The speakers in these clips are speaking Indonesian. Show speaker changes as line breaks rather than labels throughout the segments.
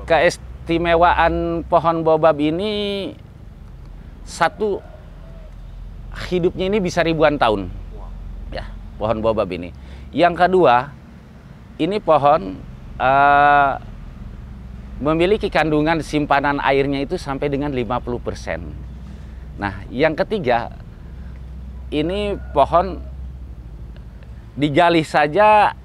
Keistimewaan pohon baobab ini, satu, hidupnya ini bisa ribuan tahun, ya, pohon baobab ini. Yang kedua, ini pohon memiliki kandungan simpanan airnya itu sampai dengan 50%. Nah, yang ketiga, ini pohon digali saja,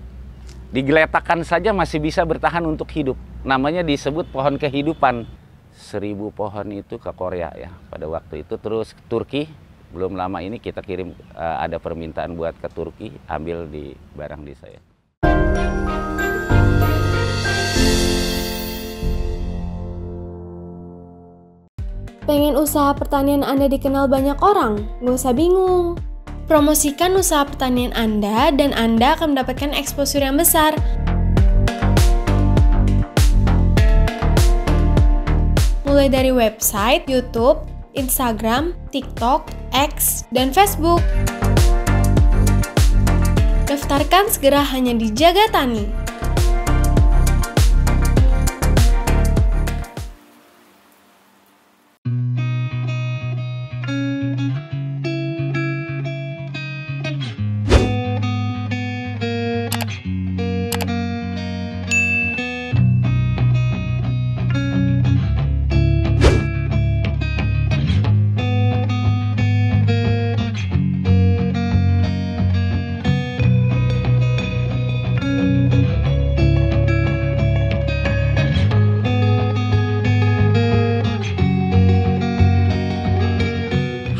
digeletakkan saja masih bisa bertahan untuk hidup. Namanya disebut pohon kehidupan. 1000 pohon itu ke Korea ya pada waktu itu. Terus Turki, belum lama ini kita kirim, ada permintaan buat ke Turki, ambil di barang di saya.
Pengen usaha pertanian Anda dikenal banyak orang? Nggak usah bingung. Promosikan usaha pertanian Anda dan Anda akan mendapatkan exposure yang besar. Mulai dari website, YouTube, Instagram, TikTok, X, dan Facebook. Daftarkan segera hanya di Jaga Tani.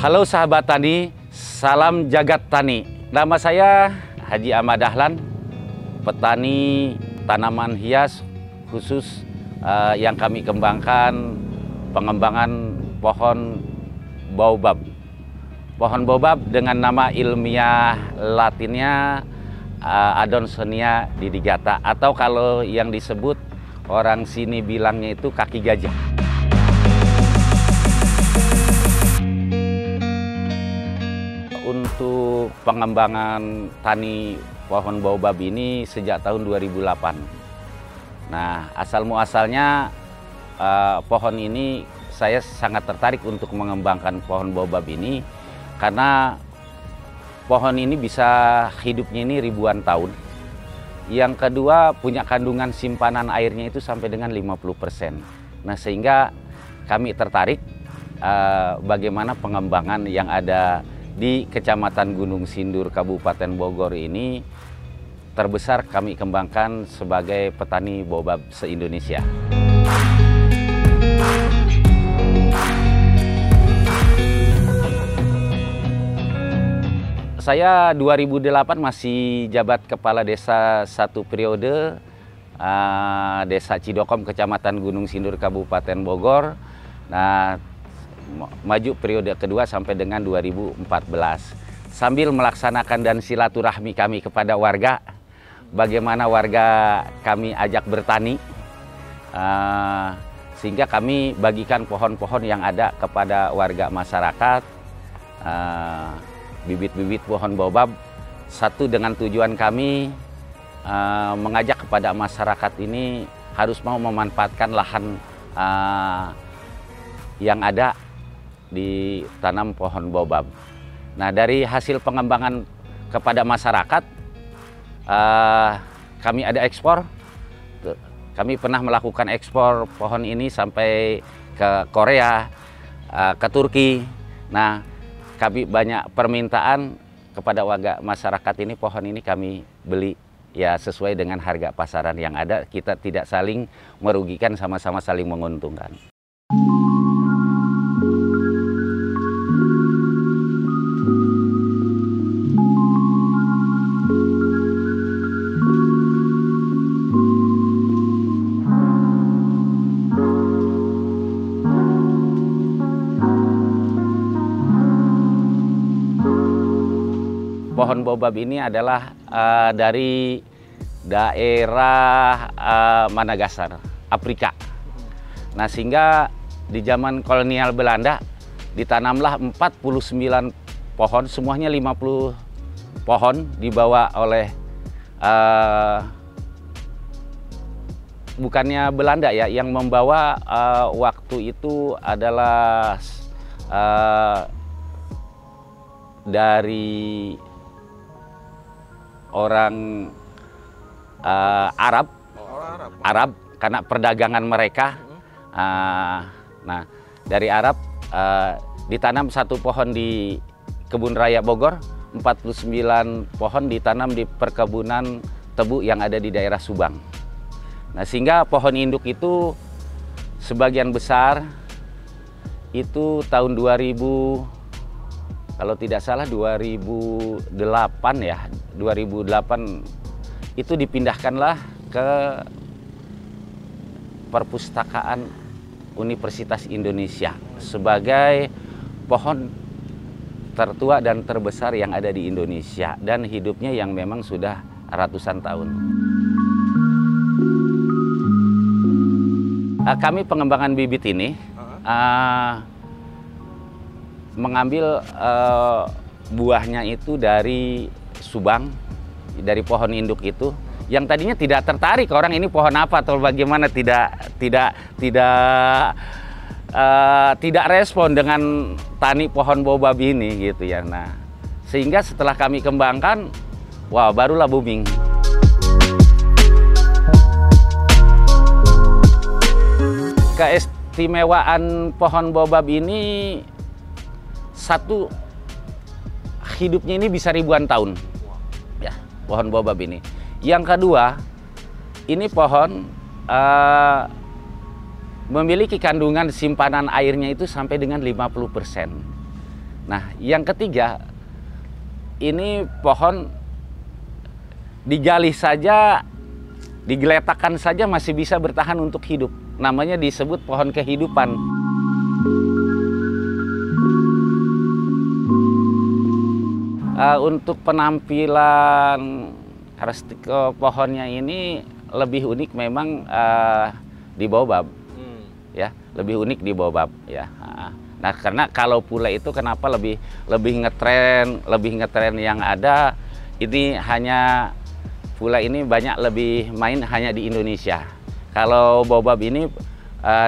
Halo sahabat tani, salam jagat tani. Nama saya Haji Ahmad Dahlan, petani tanaman hias khusus yang kami kembangkan pengembangan pohon baobab. Pohon baobab dengan nama ilmiah latinnya Adansonia didigata, atau kalau yang disebut orang sini bilangnya itu kaki gajah. Untuk pengembangan tani pohon baobab ini sejak tahun 2008. Nah, asal muasalnya pohon ini saya sangat tertarik untuk mengembangkan pohon baobab ini karena pohon ini bisa hidupnya ini ribuan tahun. Yang kedua, punya kandungan simpanan airnya itu sampai dengan 50%. Nah, sehingga kami tertarik bagaimana pengembangan yang ada di Kecamatan Gunung Sindur, Kabupaten Bogor ini terbesar kami kembangkan sebagai petani baobab se-Indonesia. Saya 2008 masih jabat kepala desa satu periode, Desa Cidokom, Kecamatan Gunung Sindur, Kabupaten Bogor. Nah, maju periode kedua sampai dengan 2014 sambil melaksanakan dan silaturahmi kami kepada warga, bagaimana warga kami ajak bertani sehingga kami bagikan pohon-pohon yang ada kepada warga masyarakat, bibit-bibit pohon baobab, satu dengan tujuan kami mengajak kepada masyarakat ini harus mau memanfaatkan lahan yang ada di tanam pohon baobab. Nah, dari hasil pengembangan kepada masyarakat, kami ada ekspor. Kami pernah melakukan ekspor pohon ini sampai ke Korea, ke Turki. Nah, kami banyak permintaan kepada warga masyarakat ini, pohon ini kami beli ya sesuai dengan harga pasaran yang ada. Kita tidak saling merugikan, sama-sama saling menguntungkan. Pohon baobab ini adalah dari daerah Madagaskar, Afrika. Nah, sehingga di zaman kolonial Belanda ditanamlah 49 pohon, semuanya 50 pohon dibawa oleh bukannya Belanda ya, yang membawa waktu itu adalah dari orang Arab, Arab karena perdagangan mereka. Nah, dari Arab ditanam satu pohon di Kebun Raya Bogor, 49 pohon ditanam di perkebunan tebu yang ada di daerah Subang. Nah, sehingga pohon induk itu sebagian besar itu tahun 2000, kalau tidak salah 2008 ya, 2008 itu dipindahkanlah ke Perpustakaan Universitas Indonesia sebagai pohon tertua dan terbesar yang ada di Indonesia, dan hidupnya yang memang sudah ratusan tahun. Kami pengembangan bibit ini mengambil buahnya itu dari Subang, dari pohon induk itu, yang tadinya tidak tertarik orang ini pohon apa atau bagaimana, tidak respon dengan tani pohon baobab ini gitu ya. Nah, sehingga setelah kami kembangkan, wah, barulah booming. Keistimewaan pohon baobab ini, satu, hidupnya ini bisa ribuan tahun ya, pohon baobab ini. Yang kedua, ini pohon memiliki kandungan simpanan airnya itu sampai dengan 50%. Nah, yang ketiga, ini pohon digali saja, digeletakkan saja masih bisa bertahan untuk hidup. Namanya disebut pohon kehidupan. Untuk penampilan karakteristik pohonnya ini lebih unik memang di baobab. Ya, lebih unik di baobab ya. Nah, karena kalau pule itu kenapa lebih ngetren yang ada ini, hanya pule ini banyak lebih main hanya di Indonesia. Kalau baobab ini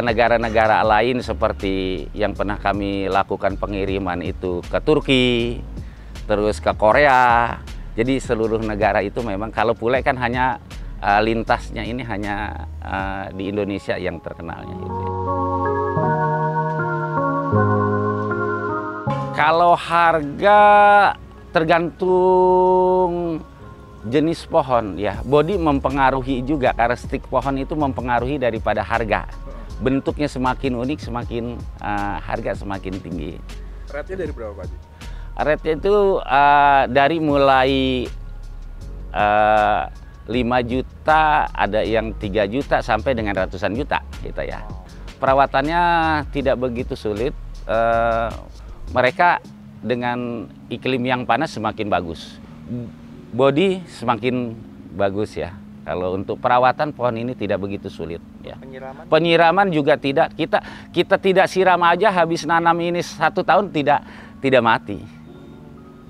negara-negara lain seperti yang pernah kami lakukan pengiriman itu ke Turki, terus ke Korea. Jadi seluruh negara itu memang, kalau pule kan hanya lintasnya ini hanya di Indonesia yang terkenalnya gitu. Kalau harga tergantung jenis pohon ya, bodi mempengaruhi juga, karakteristik pohon itu mempengaruhi daripada harga. Bentuknya semakin unik, semakin harga semakin tinggi.
Rate-nya dari berapa, Pak?
Rate itu dari mulai 5 juta, ada yang 3 juta sampai dengan ratusan juta gitu ya. Perawatannya tidak begitu sulit. Mereka dengan iklim yang panas semakin bagus, bodi semakin bagus ya. Kalau untuk perawatan pohon ini tidak begitu sulit ya. Penyiraman juga tidak, kita tidak siram aja habis nanam ini 1 tahun tidak mati.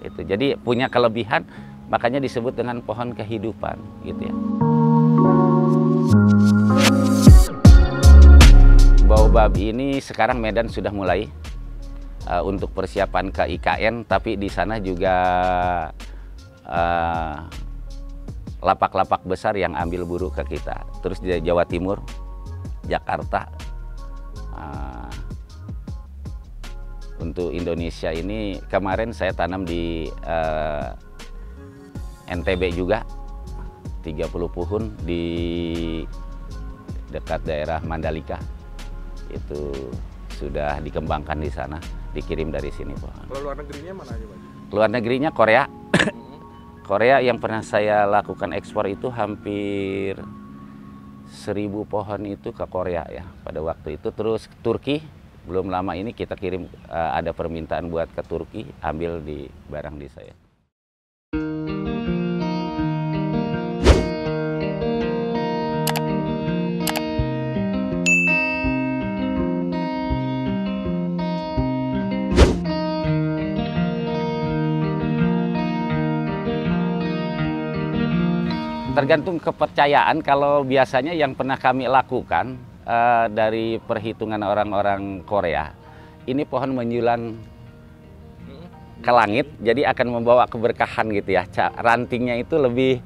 Itu jadi punya kelebihan, makanya disebut dengan pohon kehidupan gitu ya. Baobab ini sekarang Medan sudah mulai untuk persiapan ke IKN, tapi di sana juga lapak-lapak besar yang ambil buruh ke kita. Terus di Jawa Timur, Jakarta. Untuk Indonesia ini kemarin saya tanam di NTB juga, 30 pohon di dekat daerah Mandalika. Itu sudah dikembangkan di sana, dikirim dari sini pohon.
Kalau luar negerinya mana aja, Pak?
Luar negerinya Korea. Korea yang pernah saya lakukan ekspor itu hampir 1000 pohon itu ke Korea ya pada waktu itu. Terus Turki, belum lama ini kita kirim, ada permintaan buat ke Turki, ambil di barang di saya. tergantung kepercayaan. Kalau biasanya yang pernah kami lakukan dari perhitungan orang-orang Korea, ini pohon menjulang ke langit, jadi akan membawa keberkahan gitu ya. Rantingnya itu lebih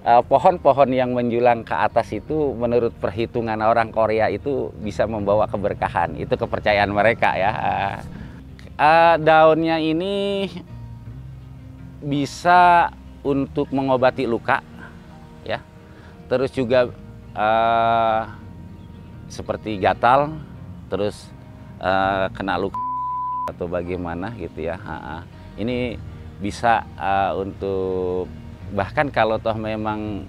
pohon-pohon yang menjulang ke atas itu menurut perhitungan orang Korea itu bisa membawa keberkahan. Itu kepercayaan mereka ya. Daunnya ini bisa untuk mengobati luka ya. Terus juga seperti gatal, terus kena luka atau bagaimana gitu ya. Ini bisa untuk bahkan kalau toh memang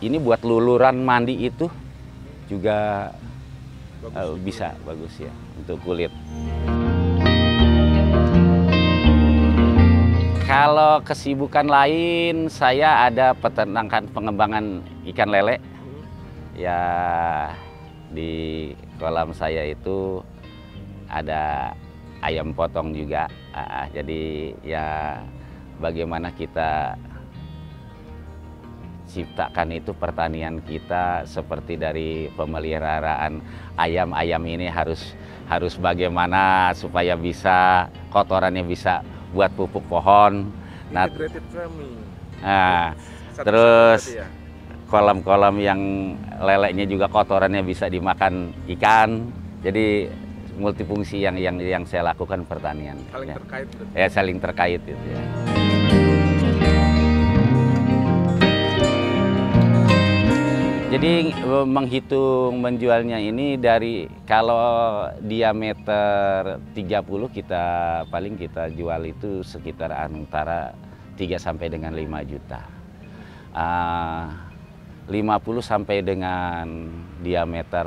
ini buat luluran mandi itu juga bisa bagus ya untuk kulit. Kalau kesibukan lain, saya ada peternakan pengembangan ikan lele ya. Di kolam saya itu ada ayam potong juga. Jadi ya bagaimana kita ciptakan itu pertanian kita seperti dari pemeliharaan ayam ini harus bagaimana supaya bisa kotorannya bisa buat pupuk pohon. Nah,
Integrated farming.
Terus kolam-kolam yang leleknya juga kotorannya bisa dimakan ikan. Jadi multifungsi yang saya lakukan pertanian.
Saling
ya.
terkait.
Ya saling terkait itu ya. Jadi menghitung menjualnya ini dari kalau diameter 30 kita jual itu sekitar antara 3 sampai dengan 5 juta. 50 sampai dengan diameter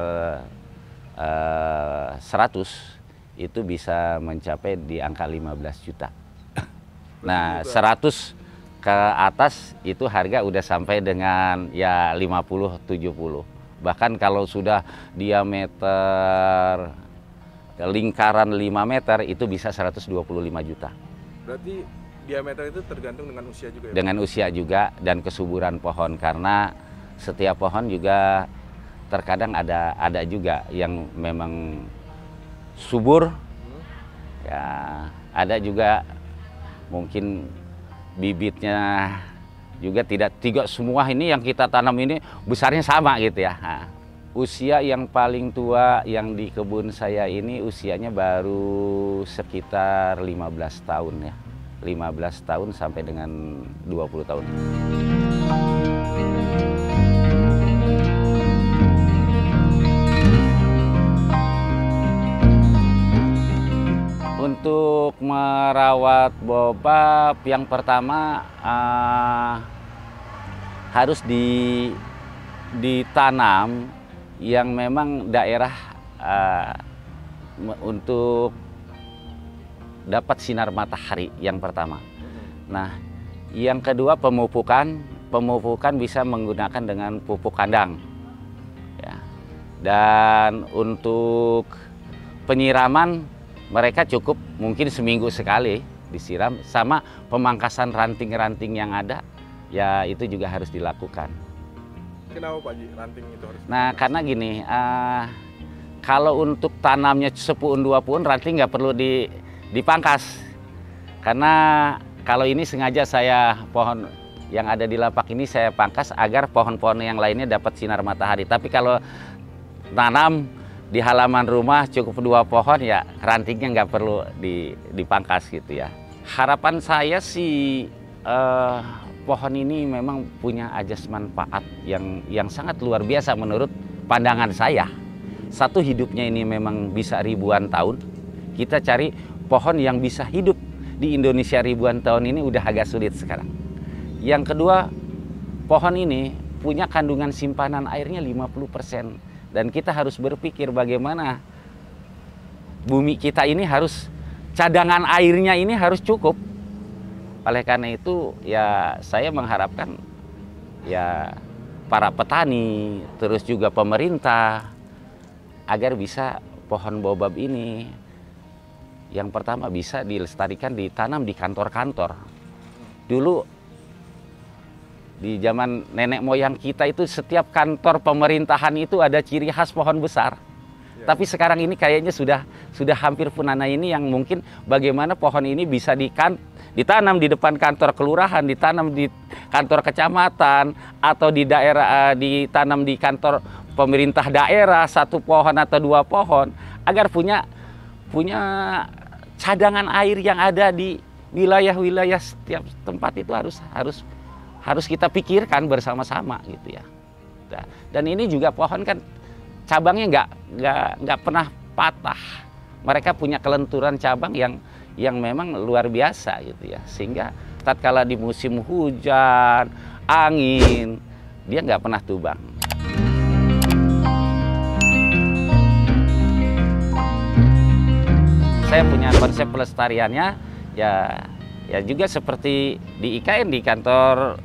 100 itu bisa mencapai di angka 15 juta. Nah, 100 ke atas itu harga udah sampai dengan ya 50-70. Bahkan kalau sudah diameter lingkaran 5 meter itu bisa 125 juta.
Berarti diameter itu tergantung dengan usia juga ya?
Dengan usia juga dan kesuburan pohon, karena setiap pohon juga terkadang ada juga yang memang subur. Ya, ada juga mungkin bibitnya juga tidak semua ini yang kita tanam ini besarnya sama gitu ya. Usia yang paling tua yang di kebun saya ini usianya baru sekitar 15 tahun ya. 15 tahun sampai dengan 20 tahun. Untuk merawat boabab yang pertama harus ditanam yang memang daerah untuk dapat sinar matahari yang pertama. Nah, yang kedua pemupukan bisa menggunakan dengan pupuk kandang. Ya. Dan untuk penyiraman mereka cukup mungkin seminggu sekali disiram, sama pemangkasan ranting-ranting yang ada, ya itu juga harus dilakukan.
Kenapa Pak Ji ranting itu harus?
Nah, karena gini, kalau untuk tanamnya sepuun dua puun, ranting nggak perlu dipangkas. Karena kalau ini sengaja saya pohon yang ada di lapak ini saya pangkas agar pohon-pohon yang lainnya dapat sinar matahari. Tapi kalau tanam di halaman rumah cukup 2 pohon ya rantingnya nggak perlu dipangkas gitu ya. Harapan saya sih pohon ini memang punya ajas manfaat yang sangat luar biasa menurut pandangan saya. Satu, hidupnya ini memang bisa ribuan tahun. Kita cari pohon yang bisa hidup di Indonesia ribuan tahun ini udah agak sulit sekarang. Yang kedua, pohon ini punya kandungan simpanan airnya 50%. Dan kita harus berpikir bagaimana bumi kita ini harus, cadangan airnya ini harus cukup. Oleh karena itu ya saya mengharapkan ya para petani, terus juga pemerintah agar bisa pohon baobab ini yang pertama bisa dilestarikan, ditanam di kantor-kantor. Dulu Di zaman nenek moyang kita itu setiap kantor pemerintahan itu ada ciri khas pohon besar.
Ya.
Tapi sekarang ini kayaknya sudah hampir punah. Ini yang mungkin bagaimana pohon ini bisa ditanam di depan kantor kelurahan, ditanam di kantor kecamatan, atau di daerah ditanam di kantor pemerintah daerah, 1 pohon atau 2 pohon, agar punya cadangan air yang ada di wilayah-wilayah setiap tempat itu harus kita pikirkan bersama-sama gitu ya. Dan ini juga pohon kan cabangnya nggak pernah patah. Mereka punya kelenturan cabang yang memang luar biasa gitu ya. Sehingga tatkala di musim hujan, angin, dia nggak pernah tumbang. Saya punya konsep pelestariannya ya juga seperti di IKN, di kantor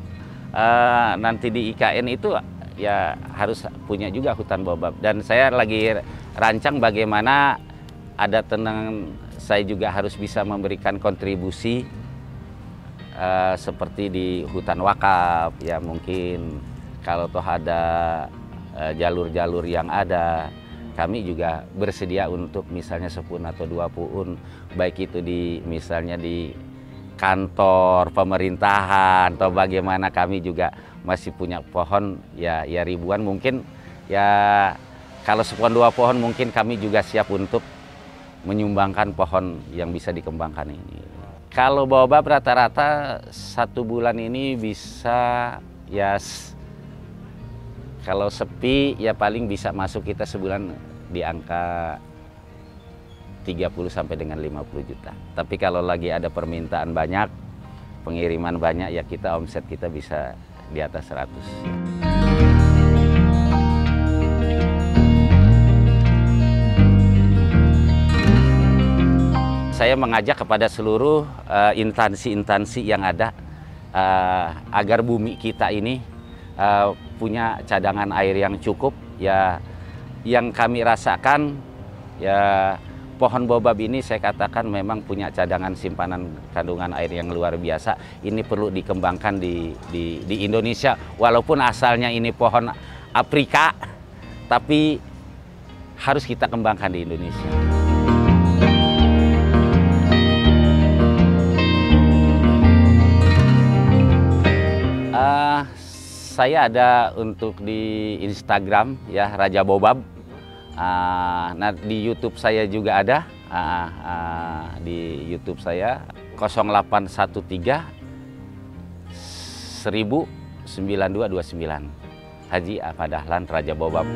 nanti di IKN itu ya harus punya juga hutan baobab. Dan saya lagi rancang bagaimana ada tenang, saya juga harus bisa memberikan kontribusi seperti di hutan wakaf ya, mungkin kalau toh ada jalur-jalur yang ada, kami juga bersedia untuk misalnya 10 atau 2 puun, baik itu misalnya di kantor pemerintahan atau bagaimana. Kami juga masih punya pohon ya ribuan, mungkin ya kalau 10 2 pohon mungkin kami juga siap untuk menyumbangkan pohon yang bisa dikembangkan ini. Kalau baobab rata-rata 1 bulan ini bisa ya, kalau sepi ya paling bisa masuk kita sebulan di angka 30 sampai dengan 50 juta. Tapi kalau lagi ada permintaan banyak, pengiriman banyak, ya kita omset kita bisa di atas 100. Saya mengajak kepada seluruh instansi-instansi yang ada agar bumi kita ini punya cadangan air yang cukup. Ya, yang kami rasakan ya, pohon baobab ini saya katakan memang punya cadangan simpanan kandungan air yang luar biasa. Ini perlu dikembangkan di Indonesia. Walaupun asalnya ini pohon Afrika, tapi harus kita kembangkan di Indonesia. Saya ada untuk di Instagram ya, Raja Baobab. Nah, di YouTube saya juga ada, di YouTube saya 0813 1000 9229 Haji Ahmad Dahlan, Raja Baobab.